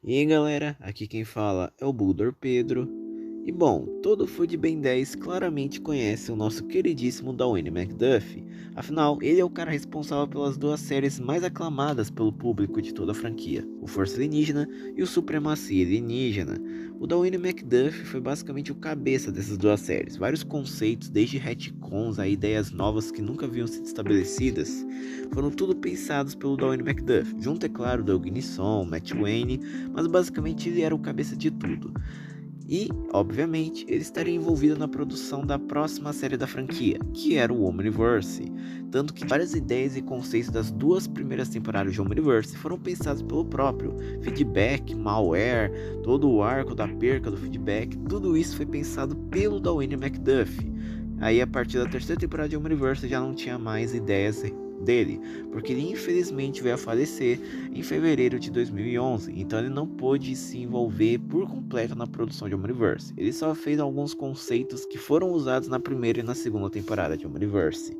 E aí galera, aqui quem fala é o Bulldor Pedro. E bom, todo fã de Ben 10 claramente conhece o nosso queridíssimo Dwayne McDuffie. Afinal, ele é o cara responsável pelas duas séries mais aclamadas pelo público de toda a franquia, o Força Alienígena e o Supremacia Alienígena. O Dwayne McDuffie foi basicamente o cabeça dessas duas séries. Vários conceitos, desde retcons a ideias novas que nunca haviam sido estabelecidas, foram tudo pensados pelo Dwayne McDuffie, junto é claro Doug Nisson, Matt Wayne, mas basicamente ele era o cabeça de tudo. E, obviamente, ele estaria envolvido na produção da próxima série da franquia, que era o Omniverse. Tanto que várias ideias e conceitos das duas primeiras temporadas de Omniverse foram pensados pelo próprio. Feedback, malware, todo o arco da perca do feedback, tudo isso foi pensado pelo Dwayne McDuffie. Aí, a partir da terceira temporada de Omniverse já não tinha mais ideias dele, porque ele infelizmente veio a falecer em fevereiro de 2011, então ele não pôde se envolver por completo na produção de Omniverse. Ele só fez alguns conceitos que foram usados na primeira e na segunda temporada de Omniverse.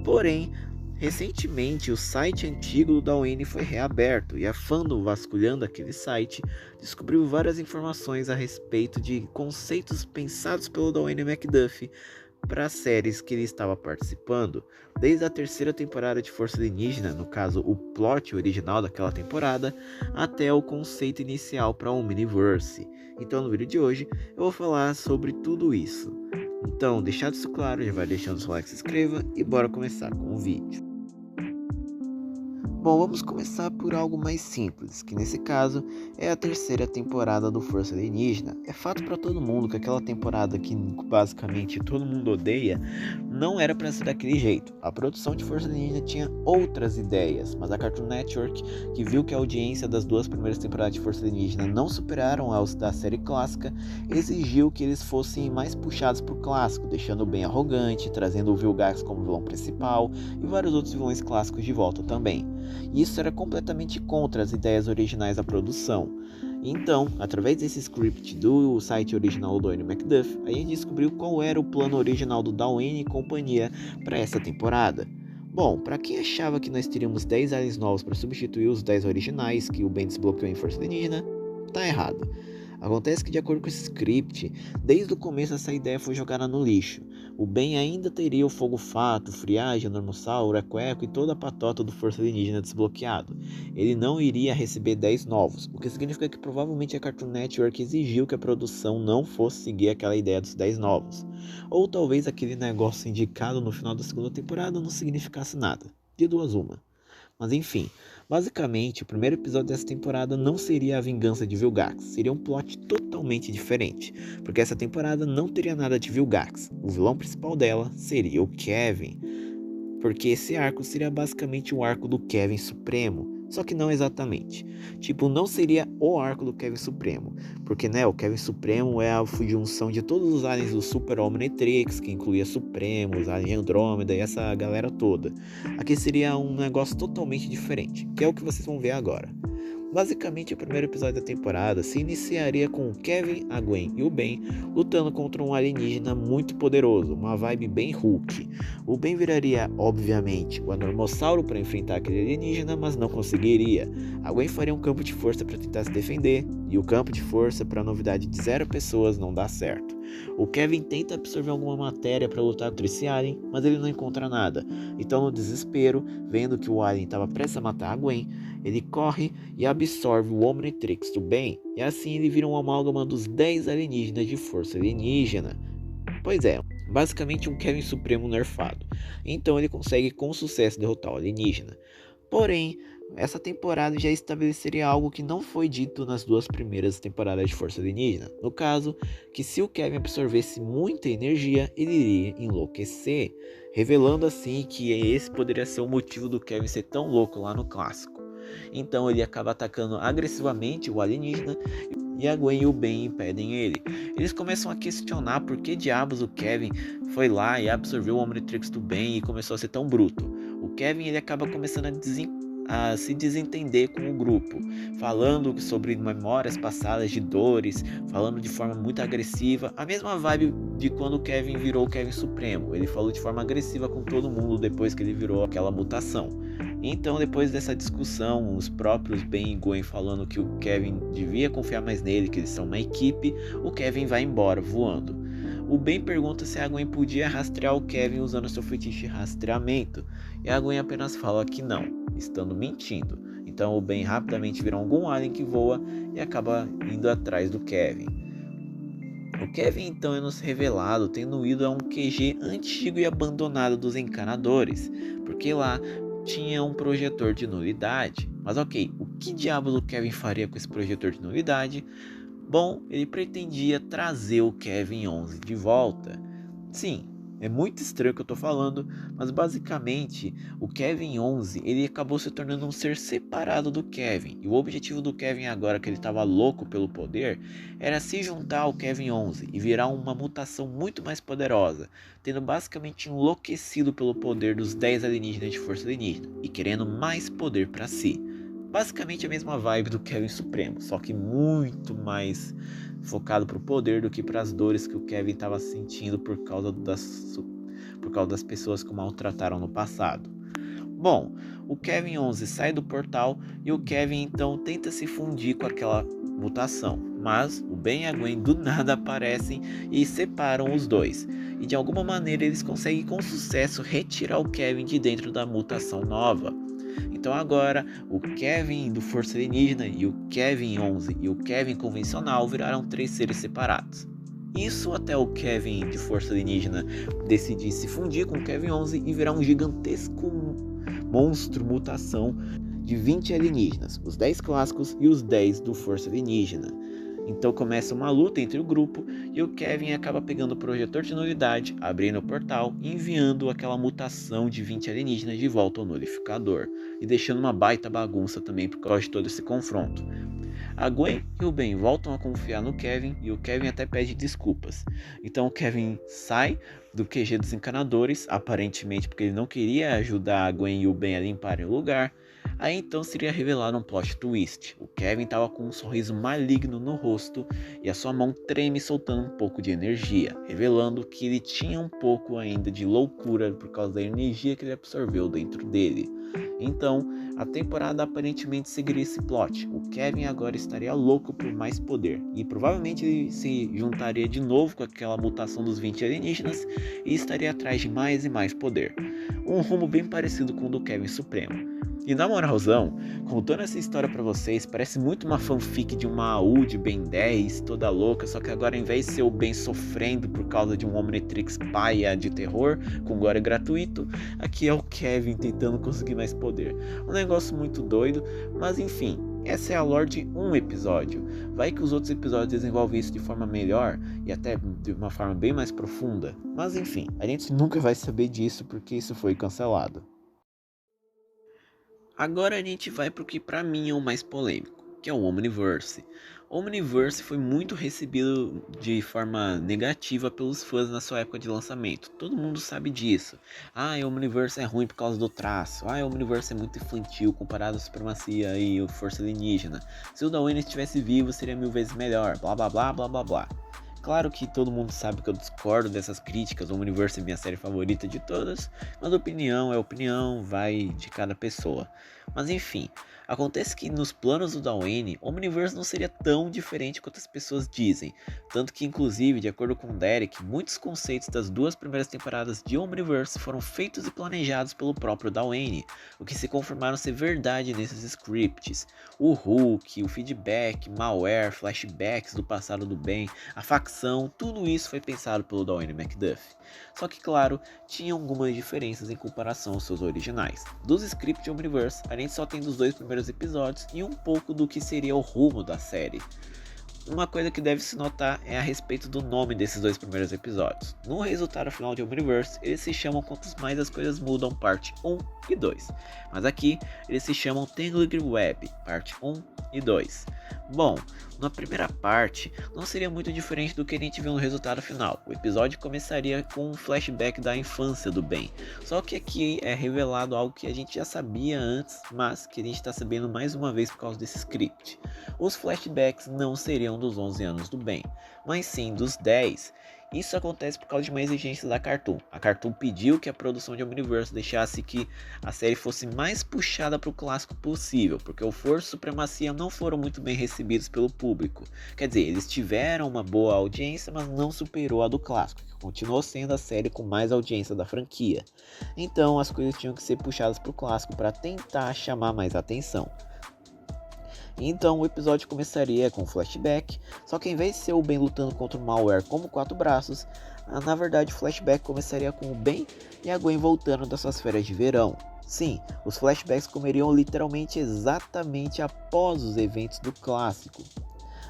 Porém, recentemente o site antigo do Dwayne foi reaberto e a fandom vasculhando aquele site descobriu várias informações a respeito de conceitos pensados pelo Dwayne McDuffie para as séries que ele estava participando, desde a terceira temporada de Força Alienígena, no caso o plot original daquela temporada, até o conceito inicial para o Omniverse. Então no vídeo de hoje eu vou falar sobre tudo isso. Então, deixado isso claro, já vai deixando seu like, se inscreva e bora começar com o vídeo. Bom, vamos começar por algo mais simples, que nesse caso é a terceira temporada do Força Alienígena. É fato para todo mundo que aquela temporada que basicamente todo mundo odeia não era para ser daquele jeito. A produção de Força Alienígena tinha outras ideias, mas a Cartoon Network, que viu que a audiência das duas primeiras temporadas de Força Alienígena não superaram aos da série clássica, exigiu que eles fossem mais puxados pro clássico, deixando o Ben arrogante, trazendo o Vilgax como vilão principal e vários outros vilões clássicos de volta também. Isso era completamente contra as ideias originais da produção. Então, através desse script do site original do Dwayne McDuffie, a gente descobriu qual era o plano original do Dwayne e companhia para essa temporada. Bom, para quem achava que nós teríamos 10 aliens novos para substituir os 10 originais que o Ben desbloqueou em Força Alienígena, tá errado. Acontece que, de acordo com esse script, desde o começo essa ideia foi jogada no lixo. O Ben ainda teria o Fogo Fato, Friagem, Normossauro, Eco-Eco e toda a patota do Força Alienígena desbloqueado. Ele não iria receber 10 novos, o que significa que provavelmente a Cartoon Network exigiu que a produção não fosse seguir aquela ideia dos 10 novos. Ou talvez aquele negócio indicado no final da segunda temporada não significasse nada. De duas uma. Mas enfim, basicamente o primeiro episódio dessa temporada não seria a vingança de Vilgax, seria um plot totalmente diferente, porque essa temporada não teria nada de Vilgax, o vilão principal dela seria o Kevin, porque esse arco seria basicamente o arco do Kevin Supremo, só que não exatamente. Tipo, não seria o arco do Kevin Supremo, porque né, o Kevin Supremo é a junção de todos os aliens do Super Omnitrix, que incluía Supremos, Alien Andrômeda e essa galera toda. Aqui seria um negócio totalmente diferente, que é o que vocês vão ver agora. Basicamente, o primeiro episódio da temporada se iniciaria com o Kevin, a Gwen e o Ben lutando contra um alienígena muito poderoso, uma vibe bem Hulk. O Ben viraria, obviamente, o Anormossauro para enfrentar aquele alienígena, mas não conseguiria. A Gwen faria um campo de força para tentar se defender, e o campo de força para a novidade de 0 pessoas não dá certo. O Kevin tenta absorver alguma matéria para lutar contra esse alien, mas ele não encontra nada. Então, no desespero, vendo que o alien estava prestes a matar a Gwen, ele corre e absorve o Omnitrix do Ben, e assim ele vira um amálgama dos 10 alienígenas de Força Alienígena. Pois é, basicamente um Kevin Supremo nerfado. Então ele consegue com sucesso derrotar o alienígena. Porém, essa temporada já estabeleceria algo que não foi dito nas duas primeiras temporadas de Força Alienígena. No caso, que se o Kevin absorvesse muita energia, ele iria enlouquecer, revelando assim que esse poderia ser o motivo do Kevin ser tão louco lá no clássico. Então ele acaba atacando agressivamente o alienígena e a Gwen e o Ben impedem ele. Eles começam a questionar por que diabos o Kevin foi lá e absorveu o Omnitrix do Ben e começou a ser tão bruto. O Kevin ele acaba começando a se desentender com o grupo, falando sobre memórias passadas de dores, falando de forma muito agressiva, a mesma vibe de quando o Kevin virou o Kevin Supremo. Ele falou de forma agressiva com todo mundo depois que ele virou aquela mutação. Então, depois dessa discussão, os próprios Ben e Gwen falando que o Kevin devia confiar mais nele, que eles são uma equipe, o Kevin vai embora voando. O Ben pergunta se a Gwen podia rastrear o Kevin usando seu feitiço de rastreamento, e a Gwen apenas fala que não, estando mentindo. Então o Ben rapidamente vira algum alien que voa e acaba indo atrás do Kevin. O Kevin então é nos revelado tendo ido a um QG antigo e abandonado dos encanadores, porque lá tinha um projetor de nulidade. Mas ok, o que diabos o Kevin faria com esse projetor de nulidade? Bom, ele pretendia trazer o Kevin 11 de volta. Sim, é muito estranho o que eu tô falando, mas basicamente o Kevin 11 ele acabou se tornando um ser separado do Kevin. E o objetivo do Kevin agora, que ele estava louco pelo poder, era se juntar ao Kevin 11 e virar uma mutação muito mais poderosa, tendo basicamente enlouquecido pelo poder dos 10 alienígenas de força alienígena e querendo mais poder para si. Basicamente a mesma vibe do Kevin Supremo, só que muito mais focado para o poder do que para as dores que o Kevin estava sentindo por causa das pessoas que o maltrataram no passado. Bom, o Kevin 11 sai do portal e o Kevin então tenta se fundir com aquela mutação, mas o Ben e a Gwen do nada aparecem e separam os dois. E de alguma maneira eles conseguem com sucesso retirar o Kevin de dentro da mutação nova. Então agora o Kevin do Força Alienígena e o Kevin 11 e o Kevin convencional viraram 3 seres separados. Isso até o Kevin de Força Alienígena decidir se fundir com o Kevin 11 e virar um gigantesco monstro mutação de 20 alienígenas, os 10 clássicos e os 10 do Força Alienígena. Então começa uma luta entre o grupo e o Kevin acaba pegando o projetor de nulidade, abrindo o portal e enviando aquela mutação de 20 alienígenas de volta ao nulificador e deixando uma baita bagunça também por causa de todo esse confronto. A Gwen e o Ben voltam a confiar no Kevin e o Kevin até pede desculpas. Então o Kevin sai do QG dos encanadores, aparentemente porque ele não queria ajudar a Gwen e o Ben a limparem o lugar. Aí então seria revelado um plot twist. O Kevin estava com um sorriso maligno no rosto e a sua mão treme soltando um pouco de energia, revelando que ele tinha um pouco ainda de loucura por causa da energia que ele absorveu dentro dele. Então, a temporada aparentemente seguiria esse plot. O Kevin agora estaria louco por mais poder e provavelmente ele se juntaria de novo com aquela mutação dos 20 alienígenas e estaria atrás de mais e mais poder. Um rumo bem parecido com o do Kevin Supremo. E na moralzão, contando essa história pra vocês, parece muito uma fanfic de uma AU de Ben 10, toda louca, só que agora ao invés de ser o Ben sofrendo por causa de um Omnitrix paia de terror, com gore gratuito, aqui é o Kevin tentando conseguir mais poder. Um negócio muito doido, mas enfim, essa é a lore de um episódio. Vai que os outros episódios desenvolvem isso de forma melhor e até de uma forma bem mais profunda, mas enfim, a gente nunca vai saber disso porque isso foi cancelado. Agora a gente vai para o que para mim é o mais polêmico, que é o Omniverse. O Omniverse foi muito recebido de forma negativa pelos fãs na sua época de lançamento. Todo mundo sabe disso. O Omniverse é ruim por causa do traço. O Omniverse é muito infantil comparado à Supremacia e o Força Alienígena. Se o Dawen estivesse vivo seria 1000 vezes melhor, blá blá blá blá blá blá. Claro que todo mundo sabe que eu discordo dessas críticas, o Omniverse é minha série favorita de todas, mas opinião é opinião, vai de cada pessoa. Mas enfim, acontece que nos planos do Dawen, o Omniverse não seria tão diferente quanto as pessoas dizem. Tanto que, inclusive, de acordo com Derek, muitos conceitos das 2 primeiras temporadas de Omniverse foram feitos e planejados pelo próprio Dawen, o que se confirmaram ser verdade nesses scripts. O Hulk, o feedback, malware, flashbacks do passado do Ben, a facção, tudo isso foi pensado pelo Dawen McDuff. Só que, claro, tinha algumas diferenças em comparação aos seus originais. Dos scripts de Omniverse, a gente só tem dos 2 primeiros episódios e um pouco do que seria o rumo da série. Uma coisa que deve se notar é a respeito do nome desses 2 primeiros episódios. No resultado final de Omniverse, eles se chamam Quanto Mais as Coisas Mudam, parte 1 e 2. Mas aqui, eles se chamam Tangled Web, parte 1 e 2. Bom, na primeira parte, não seria muito diferente do que a gente viu no resultado final. O episódio começaria com um flashback da infância do Ben. Só que aqui é revelado algo que a gente já sabia antes, mas que a gente está sabendo mais uma vez por causa desse script. Os flashbacks não seriam dos 11 anos do Ben, mas sim dos 10. Isso acontece por causa de uma exigência da Cartoon. A Cartoon pediu que a produção de Omniverse deixasse que a série fosse mais puxada para o clássico possível, porque o Força e Supremacia não foram muito bem recebidos pelo público. Quer dizer, eles tiveram uma boa audiência, mas não superou a do clássico, que continuou sendo a série com mais audiência da franquia. Então as coisas tinham que ser puxadas para o clássico para tentar chamar mais atenção. Então o episódio começaria com um flashback, só que em vez de ser o Ben lutando contra o Malware como quatro braços, na verdade o flashback começaria com o Ben e a Gwen voltando das suas férias de verão. Sim, os flashbacks comeriam literalmente exatamente após os eventos do clássico,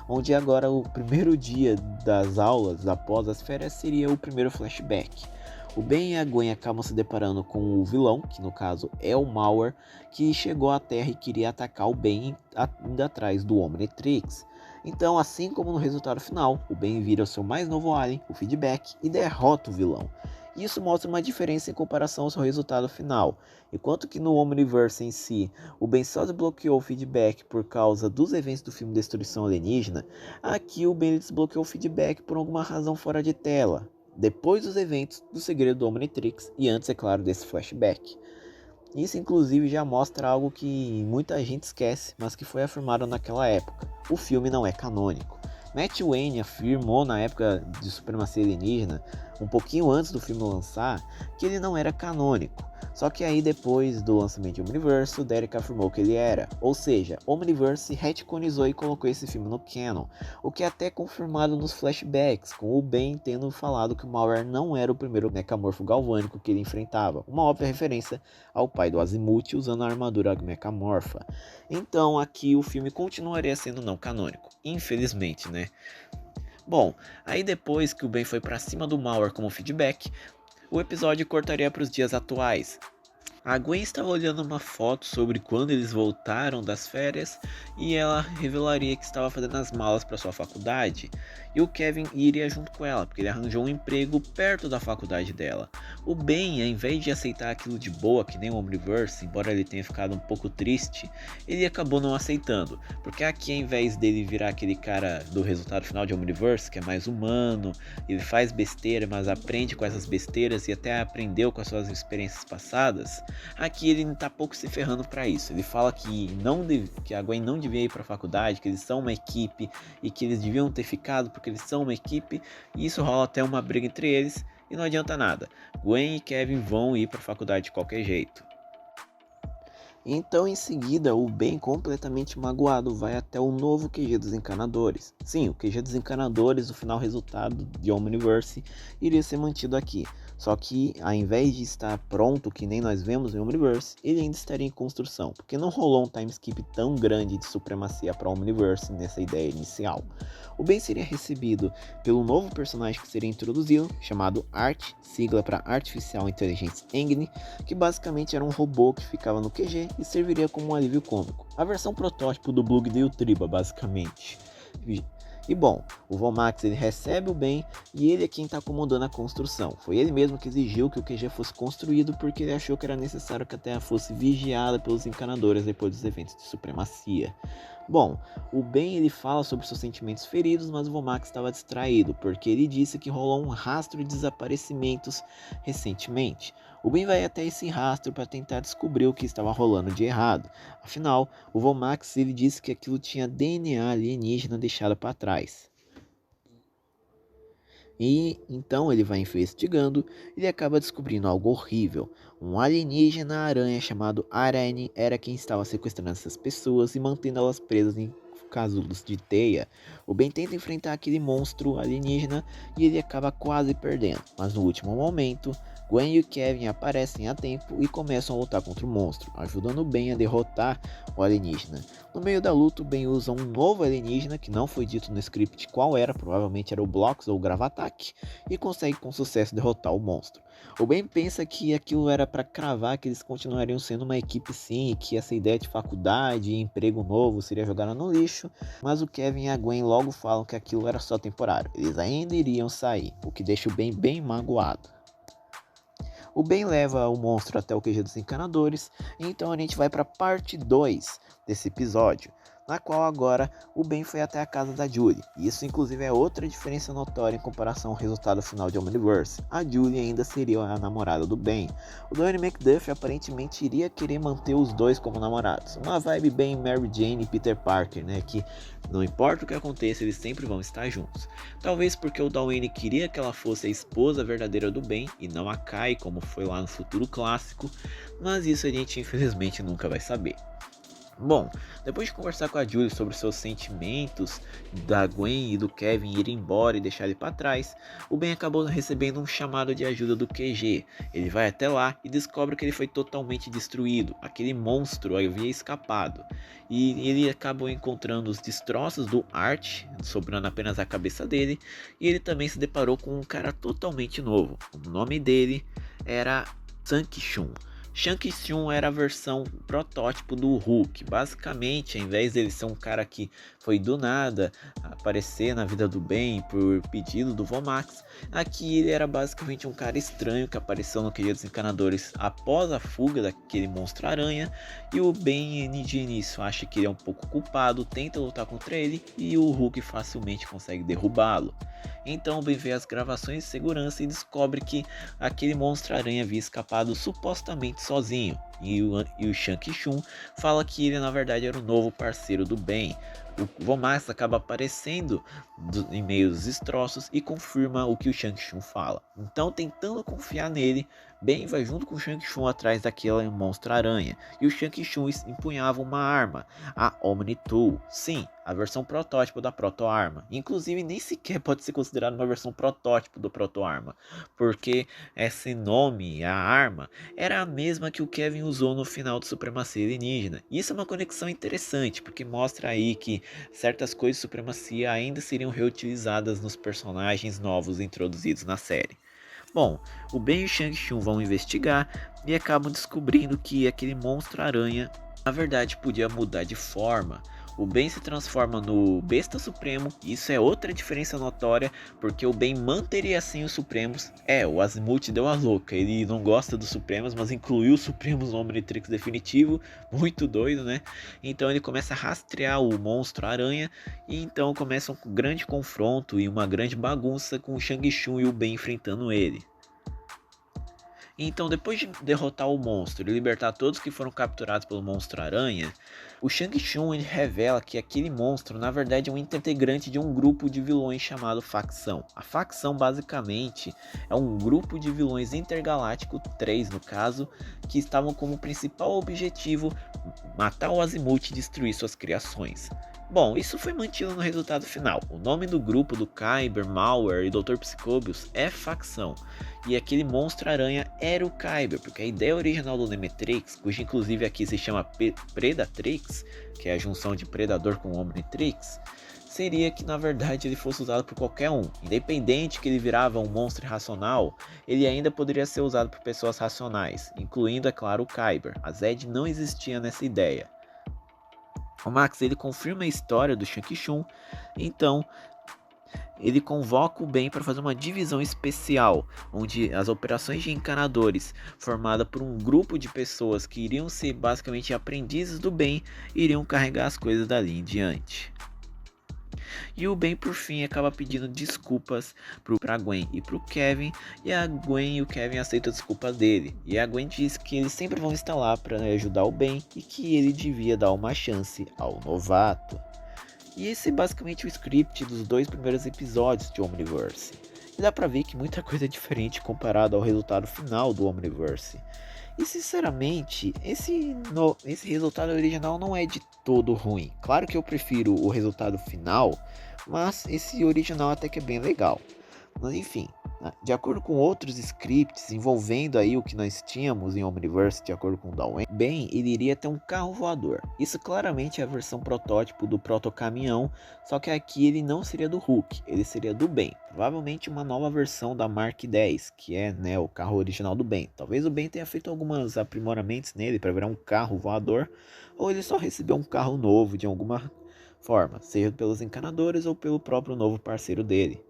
onde agora o primeiro dia das aulas após as férias seria o primeiro flashback. O Ben e a Gwen acabam se deparando com o vilão, que no caso é o Malware, que chegou à Terra e queria atacar o Ben indo atrás do Omnitrix. Então, assim como no resultado final, o Ben vira o seu mais novo alien, o Feedback, e derrota o vilão. Isso mostra uma diferença em comparação ao seu resultado final. Enquanto que no Omniverse em si, o Ben só desbloqueou o Feedback por causa dos eventos do filme Destruição Alienígena, aqui o Ben desbloqueou o Feedback por alguma razão fora de tela, depois dos eventos do Segredo do Omnitrix e antes, é claro, desse flashback. Isso inclusive já mostra algo que muita gente esquece, mas que foi afirmado naquela época: o filme não é canônico. Matt Wayne afirmou na época de Supremacia Alienígena, um pouquinho antes do filme lançar, que ele não era canônico. Só que aí depois do lançamento de Omniverse, o Derek afirmou que ele era. Ou seja, Omniverse retconizou e colocou esse filme no canon, o que é até confirmado nos flashbacks, com o Ben tendo falado que o Malware não era o primeiro mecamorfo galvânico que ele enfrentava, uma óbvia referência ao pai do Azimuth usando a armadura mecamorfa. Então aqui o filme continuaria sendo não canônico, infelizmente, né? Bom, aí depois que o Ben foi pra cima do Malware como feedback, o episódio cortaria para os dias atuais. A Gwen estava olhando uma foto sobre quando eles voltaram das férias e ela revelaria que estava fazendo as malas para sua faculdade, e o Kevin iria junto com ela, porque ele arranjou um emprego perto da faculdade dela. O Ben, ao invés de aceitar aquilo de boa, que nem o Omniverse, embora ele tenha ficado um pouco triste, ele acabou não aceitando, porque aqui, ao invés dele virar aquele cara do resultado final de Omniverse, que é mais humano, ele faz besteira, mas aprende com essas besteiras e até aprendeu com as suas experiências passadas, aqui ele tá pouco se ferrando para isso. Ele fala que a Gwen não devia ir para a faculdade, que eles são uma equipe e que eles deviam ter ficado porque eles são uma equipe, e isso rola até uma briga entre eles e não adianta nada. Gwen e Kevin vão ir para a faculdade de qualquer jeito. Então em seguida o Ben, completamente magoado, vai até o novo QG dos Encanadores. Sim, o QG dos Encanadores, o final resultado de Omniverse, iria ser mantido aqui. Só que ao invés de estar pronto, que nem nós vemos em Omniverse, ele ainda estaria em construção, porque não rolou um time skip tão grande de supremacia para Omniverse nessa ideia inicial. O Ben seria recebido pelo novo personagem que seria introduzido, chamado ART, sigla para Artificial Intelligence Engine, que basicamente era um robô que ficava no QG e serviria como um alívio cômico. A versão protótipo do Blug de Utriba, basicamente. E bom, o Vomax ele recebe o Ben e ele é quem está comandando a construção. Foi ele mesmo que exigiu que o QG fosse construído porque ele achou que era necessário que a Terra fosse vigiada pelos encanadores depois dos eventos de supremacia. Bom, o Ben ele fala sobre seus sentimentos feridos, mas o Vomax estava distraído, porque ele disse que rolou um rastro de desaparecimentos recentemente. O Ben vai até esse rastro para tentar descobrir o que estava rolando de errado. Afinal, o Vomax ele disse que aquilo tinha DNA alienígena deixado para trás. E então ele vai investigando e ele acaba descobrindo algo horrível. Um alienígena aranha chamado Arane era quem estava sequestrando essas pessoas e mantendo elas presas em casulos de teia. O Ben tenta enfrentar aquele monstro alienígena e ele acaba quase perdendo, mas no último momento, Gwen e o Kevin aparecem a tempo e começam a lutar contra o monstro, ajudando o Ben a derrotar o alienígena. No meio da luta, o Ben usa um novo alienígena, que não foi dito no script qual era, provavelmente era o Blox ou o Gravatac, e consegue com sucesso derrotar o monstro. O Ben pensa que aquilo era para cravar que eles continuariam sendo uma equipe sim, e que essa ideia de faculdade e emprego novo seria jogada no lixo, mas o Kevin e a Gwen logo falam que aquilo era só temporário, eles ainda iriam sair, o que deixa o Ben bem magoado. O Ben leva o monstro até o QG dos Encanadores, e então a gente vai para a parte 2 desse episódio. na qual agora o Ben foi até a casa da Julie. Isso inclusive é outra diferença notória em comparação ao resultado final de Omniverse. A Julie ainda seria a namorada do Ben. O Dwayne McDuffie aparentemente iria querer manter os dois como namorados. Uma vibe bem Mary Jane e Peter Parker, né? Que não importa o que aconteça, eles sempre vão estar juntos. Talvez porque o Dwayne queria que ela fosse a esposa verdadeira do Ben e não a Kai, como foi lá no futuro clássico, mas isso a gente infelizmente nunca vai saber. Bom, depois de conversar com a Julie sobre seus sentimentos da Gwen e do Kevin ir embora e deixar ele para trás, o Ben acabou recebendo um chamado de ajuda do QG. Ele vai até lá e descobre que ele foi totalmente destruído, aquele monstro havia escapado. E ele acabou encontrando os destroços do Art, sobrando apenas a cabeça dele, e ele também se deparou com um cara totalmente novo. O nome dele era Shang-Chun. Shang-Tsung era a versão protótipo do Hulk. Basicamente, ao invés dele ser um cara que foi do nada aparecer na vida do Ben por pedido do Vomax, aqui ele era basicamente um cara estranho que apareceu no QG dos Encanadores após a fuga daquele monstro-aranha. E o Ben de início acha que ele é um pouco culpado, tenta lutar contra ele e o Hulk facilmente consegue derrubá-lo. Então o Ben vê as gravações de segurança e descobre que aquele monstro-aranha havia escapado supostamente sozinho. E o Shang-Chun fala que ele na verdade era o novo parceiro do Ben. O Vomax acaba aparecendo em meio dos destroços e confirma o que o Shang-Chun fala. Então, tentando confiar nele, Ben vai junto com o Shang-Chun atrás daquela monstro-aranha. E o Shang-Chun empunhava uma arma, a Omni-Tool. Sim, a versão protótipo da Proto-Arma. Inclusive, nem sequer pode ser considerada uma versão protótipo do Proto-Arma, porque esse nome, a arma, era a mesma que o Kevin usou no final de Supremacia Alienígena. Isso é uma conexão interessante, porque mostra aí que certas coisas de Supremacia ainda seriam reutilizadas nos personagens novos introduzidos na série. Bom, o Ben e o Shang-Chun vão investigar e acabam descobrindo que aquele monstro-aranha na verdade podia mudar de forma. O Ben se transforma no Besta Supremo, e isso é outra diferença notória, porque o Ben manteria assim os Supremos. O Azimuth deu a louca, ele não gosta dos Supremos, mas incluiu os Supremos no Omnitrix definitivo, muito doido, né? Então ele começa a rastrear o monstro aranha, e então começa um grande confronto e uma grande bagunça com o Shang-Chun e o Ben enfrentando ele. Então, depois de derrotar o monstro e libertar todos que foram capturados pelo monstro-aranha, o Shang-Chun revela que aquele monstro, na verdade, é um integrante de um grupo de vilões chamado Facção. A Facção, basicamente, é um grupo de vilões intergaláctico, 3 no caso, que estavam como principal objetivo matar o Azimuth e destruir suas criações. Bom, isso foi mantido no resultado final. O nome do grupo do Kyber, Malware e Dr. Psychobius é Facção. E aquele monstro-aranha era o Kyber, porque a ideia original do Nemetrix, cujo inclusive aqui se chama Predatrix, que é a junção de Predador com Omnitrix, seria que na verdade ele fosse usado por qualquer um. Independente que ele virava um monstro irracional, ele ainda poderia ser usado por pessoas racionais, incluindo, é claro, o Kyber. A Zed não existia nessa ideia. O Max ele confirma a história do Shang-Chun, então ele convoca o Ben para fazer uma divisão especial, onde as operações de encanadores, formada por um grupo de pessoas que iriam ser basicamente aprendizes do Ben, iriam carregar as coisas dali em diante. E o Ben por fim acaba pedindo desculpas pra Gwen e pro Kevin, e a Gwen e o Kevin aceitam a desculpa dele. E a Gwen diz que eles sempre vão estar lá para ajudar o Ben e que ele devia dar uma chance ao novato. E esse é basicamente o script dos 2 primeiros episódios de Omniverse. E dá pra ver que muita coisa é diferente comparado ao resultado final do Omniverse. E sinceramente, esse resultado original não é de todo ruim. Claro que eu prefiro o resultado final, mas esse original até que é bem legal. Mas enfim, de acordo com outros scripts envolvendo aí o que nós tínhamos em Omniverse, de acordo com o Dwayne, Ben ele iria ter um carro voador. Isso claramente é a versão protótipo do protocaminhão, só que aqui ele não seria do Hulk, ele seria do Ben. Provavelmente uma nova versão da Mark 10, que é, né, o carro original do Ben. Talvez o Ben tenha feito alguns aprimoramentos nele para virar um carro voador, ou ele só recebeu um carro novo de alguma forma, seja pelos encanadores ou pelo próprio novo parceiro dele.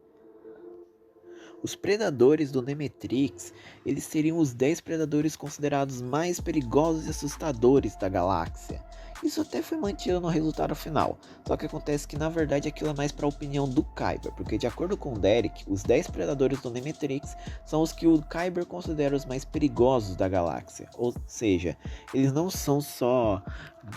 Os predadores do Nemetrix, eles seriam os 10 predadores considerados mais perigosos e assustadores da galáxia. Isso até foi mantido no resultado final, só que acontece que na verdade aquilo é mais para a opinião do Kyber, porque de acordo com o Derek, os 10 predadores do Nemetrix são os que o Kyber considera os mais perigosos da galáxia, ou seja, eles não são só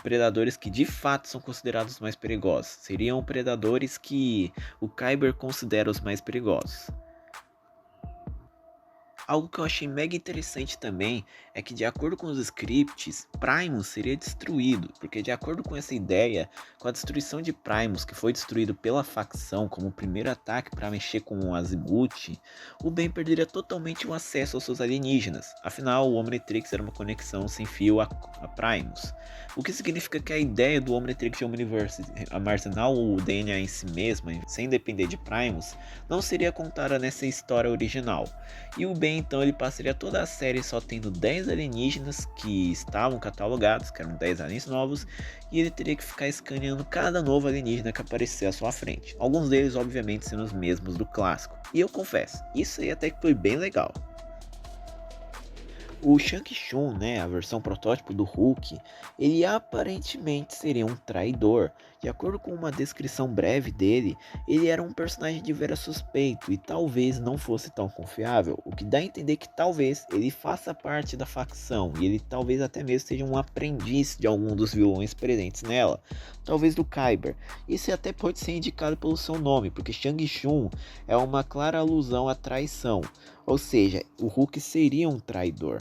predadores que de fato são considerados os mais perigosos, seriam predadores que o Kyber considera os mais perigosos. Algo que eu achei mega interessante também é que, de acordo com os scripts, Primus seria destruído, porque de acordo com essa ideia, com a destruição de Primus, que foi destruído pela facção como o primeiro ataque para mexer com o Azimuth, o Ben perderia totalmente o acesso aos seus alienígenas. Afinal, o Omnitrix era uma conexão sem fio a Primus, o que significa que a ideia do Omnitrix de Omniverse armazenar o DNA em si mesma, sem depender de Primus, não seria contada nessa história original. E o Ben então ele passaria toda a série só tendo 10 alienígenas que estavam catalogados, que eram 10 aliens novos, e ele teria que ficar escaneando cada novo alienígena que aparecer à sua frente. Alguns deles obviamente sendo os mesmos do clássico. E eu confesso, isso aí até que foi bem legal. O Shang-Chun, né, a versão protótipo do Hulk, ele aparentemente seria um traidor. De acordo com uma descrição breve dele, ele era um personagem de veras suspeito e talvez não fosse tão confiável, o que dá a entender que talvez ele faça parte da facção e ele talvez até mesmo seja um aprendiz de algum dos vilões presentes nela, talvez do Kyber. Isso até pode ser indicado pelo seu nome, porque Shang-Chun é uma clara alusão à traição, ou seja, o Hulk seria um traidor.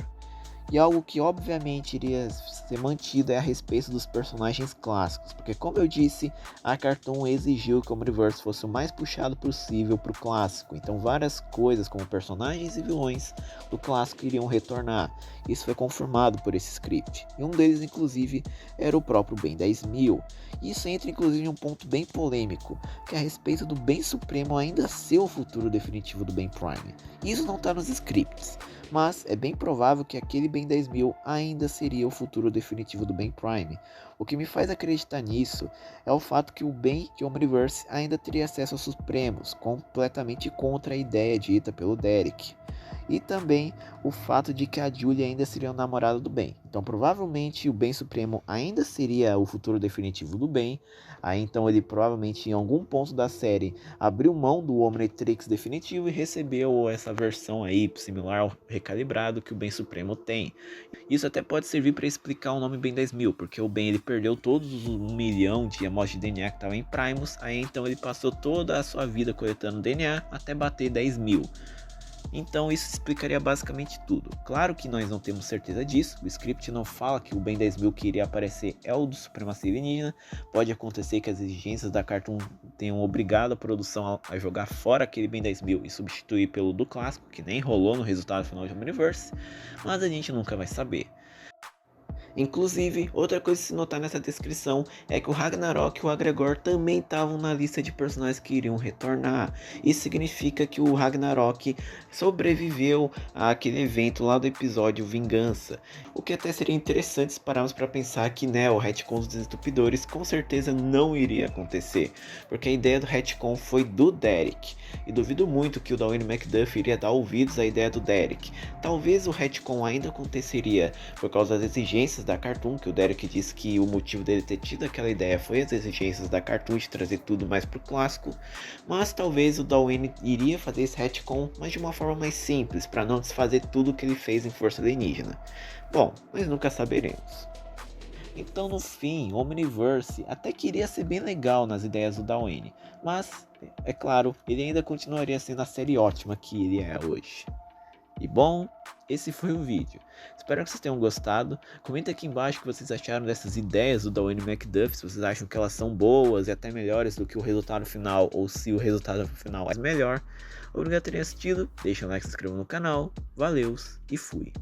E algo que obviamente iria ser mantido é a respeito dos personagens clássicos, porque como eu disse, a Cartoon exigiu que o Omniverse fosse o mais puxado possível para o clássico, então várias coisas como personagens e vilões do clássico iriam retornar. Isso foi confirmado por esse script, e um deles inclusive era o próprio Ben 10.000. Isso entra inclusive em um ponto bem polêmico, que é a respeito do Ben Supremo ainda ser o futuro definitivo do Ben Prime. Isso não está nos scripts, mas é bem provável que aquele Ben 10.000 ainda seria o futuro definitivo do Ben Prime. O que me faz acreditar nisso é o fato que o Ben de Omniverse ainda teria acesso aos Supremos, completamente contra a ideia dita pelo Derek. E também o fato de que a Julie ainda seria o namorado do Ben. Então provavelmente o Ben Supremo ainda seria o futuro definitivo do Ben. Aí então ele provavelmente em algum ponto da série abriu mão do Omnitrix definitivo e recebeu essa versão aí similar ao recalibrado que o Ben Supremo tem. Isso até pode servir para explicar o nome Ben 10.000, porque o Ben ele perdeu todos os 1 milhão de amostras de DNA que estavam em Primus. Aí então ele passou toda a sua vida coletando DNA até bater 10.000. Então isso explicaria basicamente tudo. Claro que nós não temos certeza disso, o script não fala que o Ben 10.000 que iria aparecer é o do Supremacia Alienígena. Pode acontecer que as exigências da Cartoon tenham obrigado a produção a jogar fora aquele Ben 10.000 e substituir pelo do clássico, que nem rolou no resultado final de Omniverse, mas a gente nunca vai saber. Inclusive, outra coisa a se notar nessa descrição é que o Ragnarok e o Agregor também estavam na lista de personagens que iriam retornar. Isso significa que o Ragnarok sobreviveu àquele evento lá do episódio Vingança. O que até seria interessante se pararmos para pensar que, né, o retcon dos Desentupidores com certeza não iria acontecer, porque a ideia do retcon foi do Derek. E duvido muito que o Dwayne McDuffie iria dar ouvidos à ideia do Derek. Talvez o retcon ainda aconteceria por causa das exigências da Cartoon, que o Derek disse que o motivo dele ter tido aquela ideia foi as exigências da Cartoon de trazer tudo mais pro clássico, mas talvez o Dwayne iria fazer esse retcon, mas de uma forma mais simples, para não desfazer tudo que ele fez em Força Alienígena. Bom, nós nunca saberemos. Então no fim, o Omniverse até queria ser bem legal nas ideias do Dwayne, mas, é claro, ele ainda continuaria sendo a série ótima que ele é hoje. E bom, esse foi o vídeo. Espero que vocês tenham gostado. Comenta aqui embaixo o que vocês acharam dessas ideias do Dwayne McDuffie, se vocês acham que elas são boas e até melhores do que o resultado final, ou se o resultado final é melhor. Obrigado por terem assistido, deixa um like, se inscreva no canal, valeus e fui!